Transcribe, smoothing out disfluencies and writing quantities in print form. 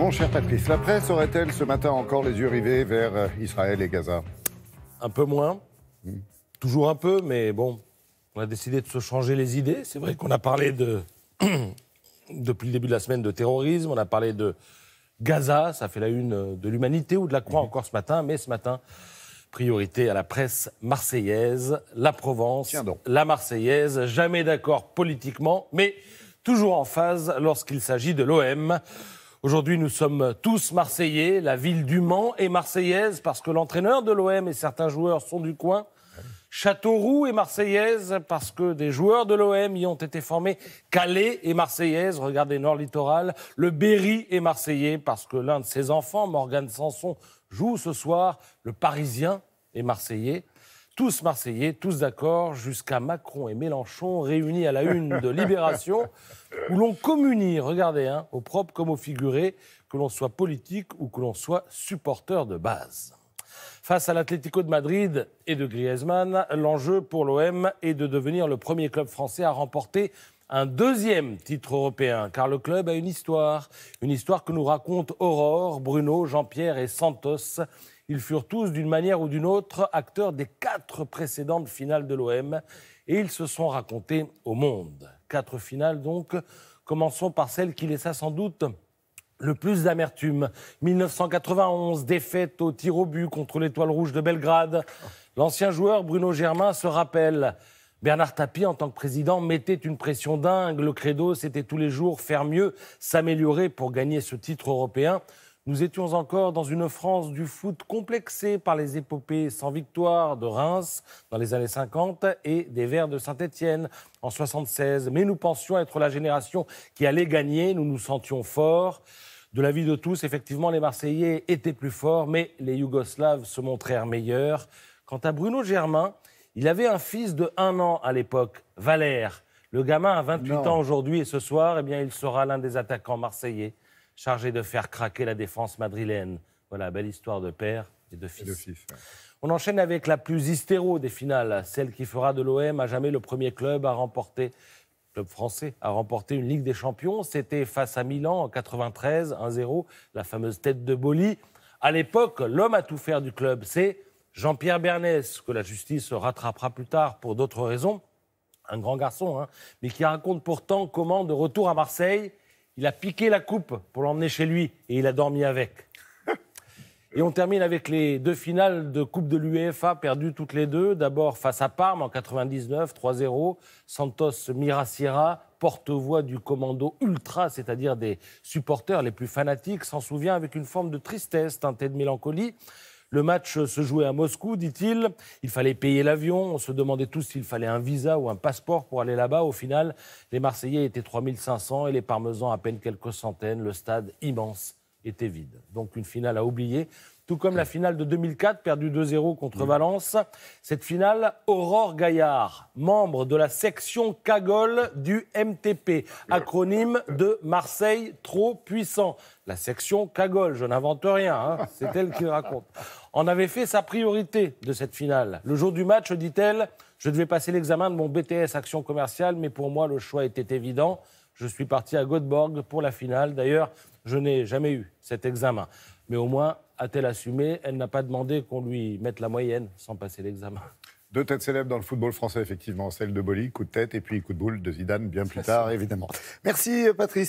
Mon cher Patrice, la presse aurait-elle ce matin encore les yeux rivés vers Israël et Gaza? Un peu moins, toujours un peu, mais bon, on a décidé de se changer les idées. C'est vrai qu'on a parlé depuis le début de la semaine de terrorisme, on a parlé de Gaza, ça fait la une de l'Humanité ou de la Croix encore ce matin, mais ce matin, priorité à la presse marseillaise, la Provence, la Marseillaise, jamais d'accord politiquement, mais toujours en phase lorsqu'il s'agit de l'OM. Aujourd'hui, nous sommes tous Marseillais, la ville du Mans est marseillaise parce que l'entraîneur de l'OM et certains joueurs sont du coin. Châteauroux est marseillaise parce que des joueurs de l'OM y ont été formés. Calais est marseillaise, regardez Nord Littoral. Le Berry est marseillais parce que l'un de ses enfants, Morgan Sanson, joue ce soir. Le Parisien est marseillais. Tous marseillais, tous d'accord, jusqu'à Macron et Mélenchon réunis à la une de Libération, où l'on communie, regardez, au propre comme au figuré, que l'on soit politique ou que l'on soit supporter de base. Face à l'Atlético de Madrid et de Griezmann, l'enjeu pour l'OM est de devenir le premier club français à remporter un deuxième titre européen, car le club a une histoire que nous racontent Aurore, Bruno, Jean-Pierre et Santos. Ils furent tous, d'une manière ou d'une autre, acteurs des 4 précédentes finales de l'OM et ils se sont racontés au monde. 4 finales donc. Commençons par celle qui laissa sans doute le plus d'amertume. 1991, défaite au tir au but contre l'Étoile Rouge de Belgrade. L'ancien joueur Bruno Germain se rappelle. Bernard Tapie, en tant que président, mettait une pression dingue. Le credo, c'était tous les jours faire mieux, s'améliorer pour gagner ce titre européen. Nous étions encore dans une France du foot complexée par les épopées sans victoire de Reims dans les années 50 et des Verts de Saint-Étienne en 76. Mais nous pensions être la génération qui allait gagner, nous nous sentions forts. De l'avis de tous, effectivement, les Marseillais étaient plus forts, mais les Yougoslaves se montrèrent meilleurs. Quant à Bruno Germain, il avait un fils de 1 an à l'époque, Valère. Le gamin a 28 ans aujourd'hui et ce soir, il sera l'un des attaquants marseillais chargé de faire craquer la défense madrilène. Voilà, belle histoire de père et de fils. On enchaîne avec la plus hystéro des finales, celle qui fera de l'OM à jamais le premier club français à remporter une Ligue des Champions. C'était face à Milan en 93, 1-0, la fameuse tête de Boli. À l'époque, l'homme à tout faire du club, c'est Jean-Pierre Bernès, que la justice rattrapera plus tard pour d'autres raisons. Un grand garçon, mais qui raconte pourtant comment, de retour à Marseille, il a piqué la coupe pour l'emmener chez lui et il a dormi avec. Et on termine avec les 2 finales de Coupe de l'UEFA perdues toutes les deux. D'abord face à Parme en 99, 3-0. Santos Mirassira, porte-voix du commando ultra, c'est-à-dire des supporters les plus fanatiques, s'en souvient avec une forme de tristesse teintée de mélancolie. Le match se jouait à Moscou, dit-il. Il fallait payer l'avion. On se demandait tous s'il fallait un visa ou un passeport pour aller là-bas. Au final, les Marseillais étaient 3500 et les Parmesans à peine quelques centaines. Le stade, immense, était vide. Donc une finale à oublier. Tout comme la finale de 2004, perdue 2-0 contre Valence. Cette finale, Aurore Gaillard, membre de la section Cagole du MTP, acronyme de Marseille trop puissant. La section Cagole, je n'invente rien, c'est elle qui le raconte. En avait fait sa priorité de cette finale. Le jour du match, dit-elle, je devais passer l'examen de mon BTS Action Commerciale, mais pour moi, le choix était évident. Je suis parti à Göteborg pour la finale. D'ailleurs, je n'ai jamais eu cet examen. Mais au moins, a-t-elle assumé? Elle n'a pas demandé qu'on lui mette la moyenne sans passer l'examen. 2 têtes célèbres dans le football français, effectivement. Celle de Boli, coup de tête, et puis coup de boule de Zidane bien plus tard, évidemment. Merci, Patrice.